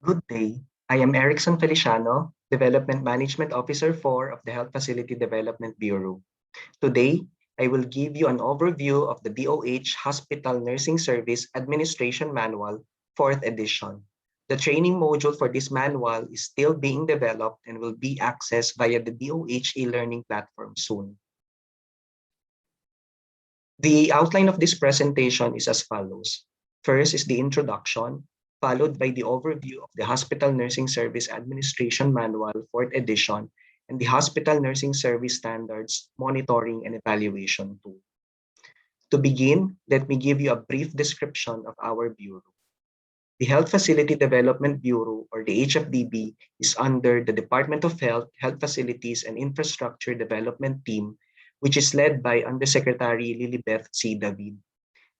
Good day. I am Erickson Feliciano, Development Management Officer 4 of the Health Facility Development Bureau. Today, I will give you an overview of the DOH Hospital Nursing Service Administration Manual, 4th edition. The training module for this manual is still being developed and will be accessed via the DOH e-learning platform soon. The outline of this presentation is as follows. First is the introduction, followed by the overview of the Hospital Nursing Service Administration Manual, 4th edition, and the Hospital Nursing Service Standards Monitoring and Evaluation Tool. To begin, let me give you a brief description of our Bureau. The Health Facility Development Bureau, or the HFDB, is under the Department of Health, Health Facilities and Infrastructure Development Team, which is led by Undersecretary Lilibeth C. David.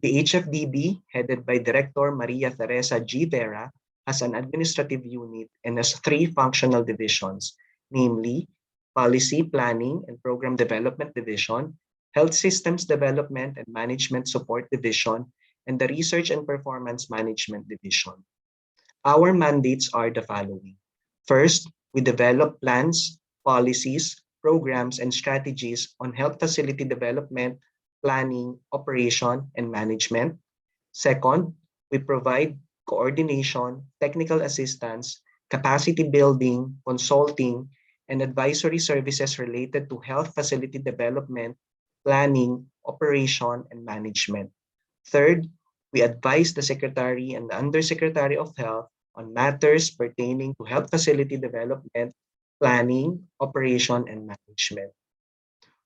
The HFDB, headed by Director Maria Teresa G. Vera, has an administrative unit and has 3 functional divisions, namely Policy, Planning, and Program Development Division, Health Systems Development and Management Support Division, and the Research and Performance Management Division. Our mandates are the following. First, we develop plans, policies, programs, and strategies on health facility development, planning, operation, and management. Second, we provide coordination, technical assistance, capacity building, consulting, and advisory services related to health facility development, planning, operation, and management. Third, we advise the Secretary and the Undersecretary of Health on matters pertaining to health facility development, planning, operation, and management.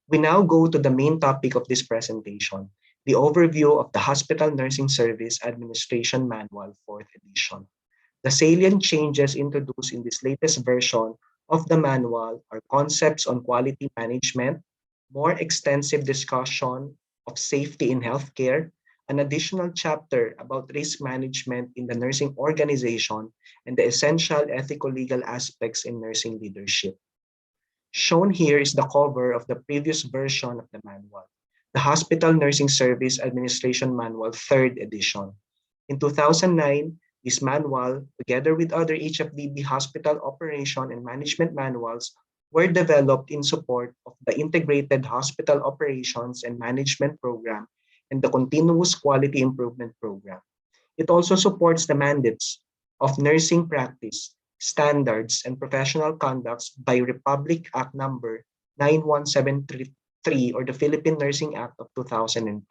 We now go to the main topic of this presentation, the overview of the Hospital Nursing Service Administration Manual, 4th edition. The salient changes introduced in this latest version of the manual are concepts on quality management, more extensive discussion of safety in healthcare, an additional chapter about risk management in the nursing organization, and the essential ethical-legal aspects in nursing leadership. Shown here is the cover of the previous version of the manual, the Hospital Nursing Service Administration Manual, 3rd edition. In 2009, this manual, together with other HFDB hospital operation and management manuals, were developed in support of the Integrated Hospital Operations and Management Program and the Continuous Quality Improvement Program. It also supports the mandates of nursing practice, standards, and professional conducts by Republic Act Number 91733, or the Philippine Nursing Act of 2002.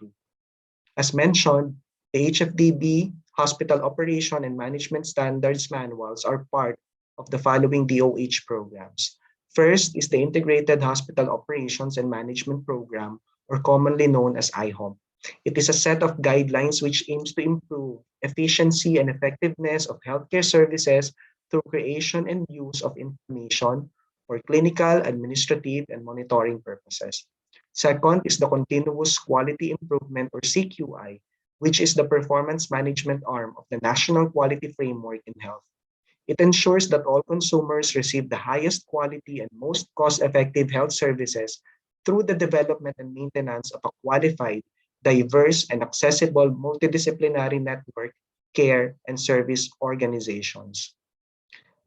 As mentioned, the HFDB Hospital Operation and Management Standards Manuals are part of the following DOH programs. First is the Integrated Hospital Operations and Management Program, or commonly known as IHOMP. It is a set of guidelines which aims to improve efficiency and effectiveness of healthcare services through creation and use of information for clinical, administrative, and monitoring purposes. Second is the Continuous Quality Improvement, or CQI, which is the performance management arm of the National Quality Framework in Health. It ensures that all consumers receive the highest quality and most cost-effective health services through the development and maintenance of a qualified, diverse, and accessible multidisciplinary network, care, and service organizations.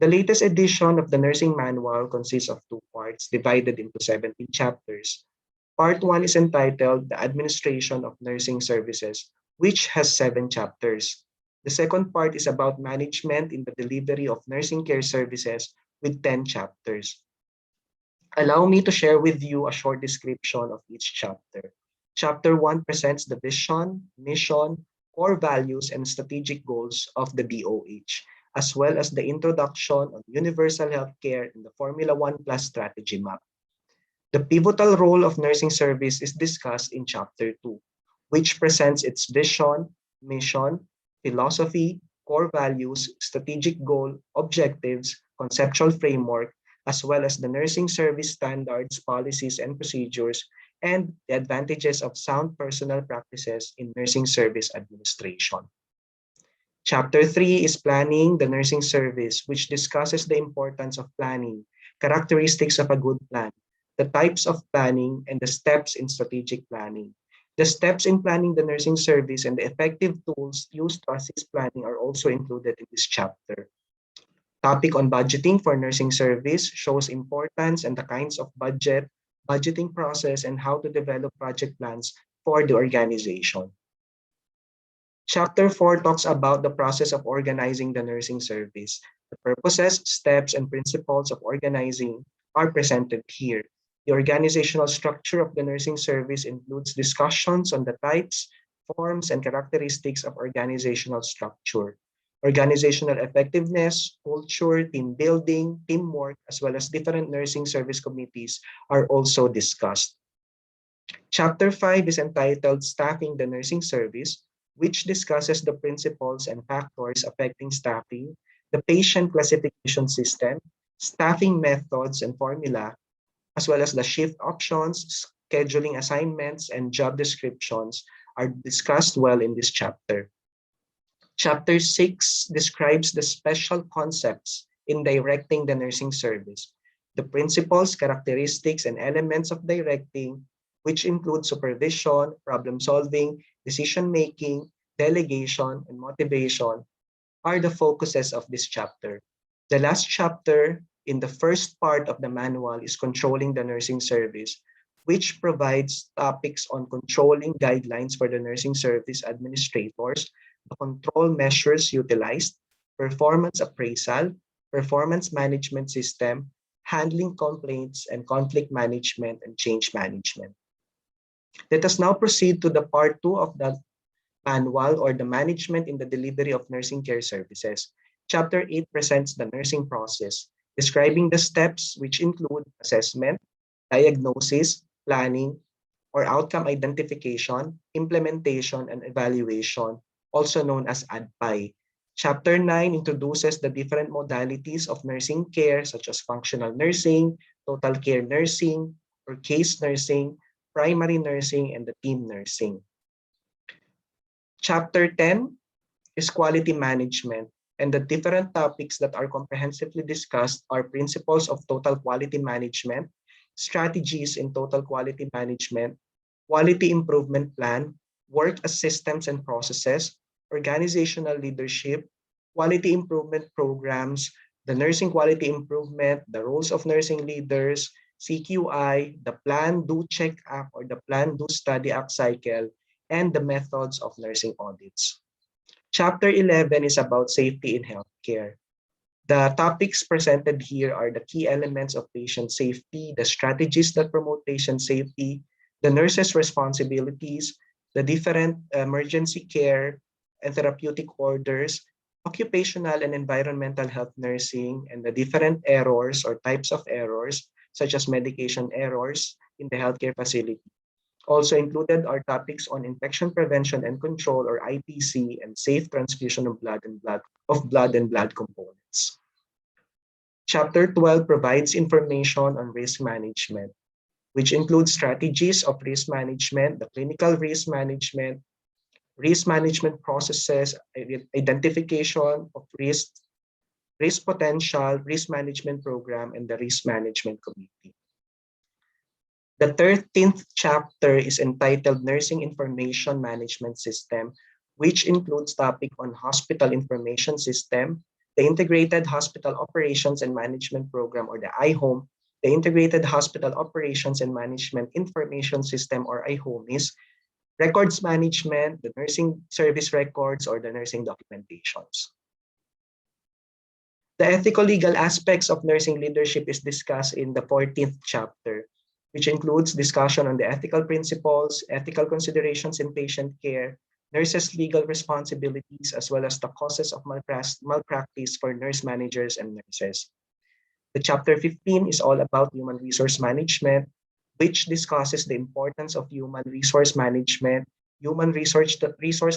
The latest edition of the nursing manual consists of 2 parts divided into 17 chapters. Part 1 is entitled The Administration of Nursing Services, which has 7 chapters. The second part is about management in the delivery of nursing care services with 10 chapters. Allow me to share with you a short description of each chapter. Chapter 1 presents the vision, mission, core values, and strategic goals of the DOH, as well as the introduction of universal healthcare and the Formula 1 Plus strategy map. The pivotal role of nursing service is discussed in Chapter 2, which presents its vision, mission, philosophy, core values, strategic goal, objectives, conceptual framework, as well as the nursing service standards, policies, and procedures, and the advantages of sound personal practices in nursing service administration. Chapter 3 is Planning the Nursing Service, which discusses the importance of planning, characteristics of a good plan, the types of planning, and the steps in strategic planning. The steps in planning the nursing service and the effective tools used to assist planning are also included in this chapter. Topic on budgeting for nursing service shows importance and the kinds of budgeting process, and how to develop project plans for the organization. Chapter 4 talks about the process of organizing the nursing service. The purposes, steps, and principles of organizing are presented here. The organizational structure of the nursing service includes discussions on the types, forms, and characteristics of organizational structure. Organizational effectiveness, culture, team building, teamwork, as well as different nursing service committees are also discussed. Chapter 5 is entitled Staffing the Nursing Service, which discusses the principles and factors affecting staffing, the patient classification system, staffing methods and formula, as well as the shift options, scheduling assignments, and job descriptions are discussed well in this chapter. Chapter 6 describes the special concepts in directing the nursing service, the principles, characteristics, and elements of directing, which include supervision, problem solving, decision making, delegation, and motivation, are the focuses of this chapter. The last chapter in the first part of the manual is Controlling the Nursing Service, which provides topics on controlling guidelines for the nursing service administrators, the control measures utilized, performance appraisal, performance management system, handling complaints, and conflict management and change management. Let us now proceed to the part 2 of the manual, or the management in the delivery of nursing care services. Chapter 8 presents the nursing process, describing the steps which include assessment, diagnosis, planning, or outcome identification, implementation, and evaluation, also known as ADPI. Chapter 9 introduces the different modalities of nursing care, such as functional nursing, total care nursing, or case nursing, primary nursing, and the team nursing. Chapter 10 is quality management, and the different topics that are comprehensively discussed are principles of total quality management, strategies in total quality management, quality improvement plan, work as systems and processes, organizational leadership, quality improvement programs, the nursing quality improvement, the roles of nursing leaders, CQI, the Plan, Do, Check Act, or the Plan, Do, Study Act cycle, and the methods of nursing audits. Chapter 11 is about safety in healthcare. The topics presented here are the key elements of patient safety, the strategies that promote patient safety, the nurses' responsibilities, the different emergency care and therapeutic orders, occupational and environmental health nursing, and the different errors or types of errors, such as medication errors in the healthcare facility. Also included are topics on infection prevention and control, or IPC, and safe transfusion of blood and blood components. Chapter 12 provides information on risk management, which includes strategies of risk management, the clinical risk management processes, identification of risk potential, risk management program, and the risk management committee. The 13th chapter is entitled Nursing Information Management System, which includes topic on hospital information system, the Integrated Hospital Operations and Management Program, or the IHOMP, the Integrated Hospital Operations and Management Information System, or IHOMIS, records management, the nursing service records, or the nursing documentations. The ethical legal aspects of nursing leadership is discussed in the 14th chapter, which includes discussion on the ethical principles, ethical considerations in patient care, nurses' legal responsibilities, as well as the causes of malpractice for nurse managers and nurses. The chapter 15 is all about human resource management, which discusses the importance of human resource management, human resource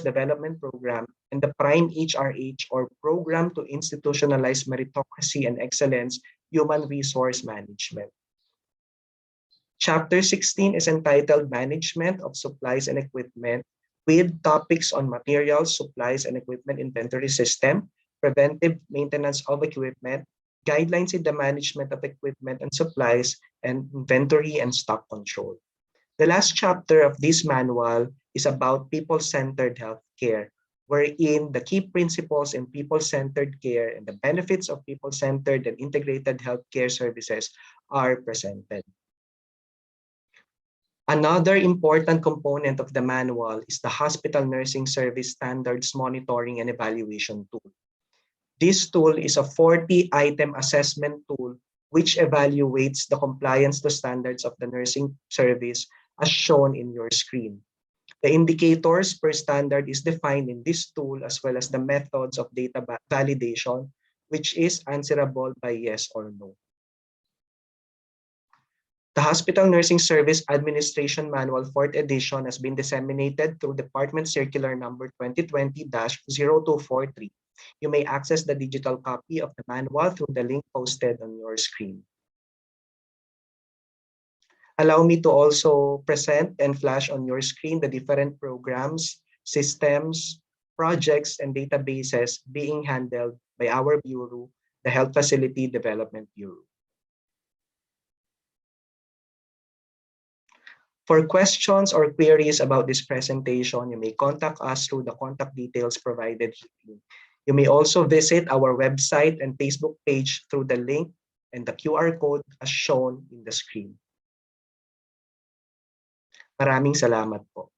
development program, and the Prime HRH, or Program to Institutionalize Meritocracy and Excellence Human Resource Management. Chapter 16 is entitled Management of Supplies and Equipment, with topics on materials, supplies, and equipment inventory system, preventive maintenance of equipment, guidelines in the management of equipment and supplies, and inventory and stock control. The last chapter of this manual is about people-centered healthcare, wherein the key principles in people-centered care and the benefits of people-centered and integrated healthcare services are presented. Another important component of the manual is the Hospital Nursing Service Standards Monitoring and Evaluation Tool. This tool is a 40-item assessment tool which evaluates the compliance to standards of the nursing service as shown in your screen. The indicators per standard is defined in this tool as well as the methods of data validation, which is answerable by yes or no. The Hospital Nursing Service Administration Manual 4th edition has been disseminated through Department Circular number 2020-0243. You may access the digital copy of the manual through the link posted on your screen. Allow me to also present and flash on your screen the different programs, systems, projects, and databases being handled by our Bureau, the Health Facility Development Bureau. For questions or queries about this presentation, you may contact us through the contact details provided here. You may also visit our website and Facebook page through the link and the QR code as shown in the screen. Maraming salamat po.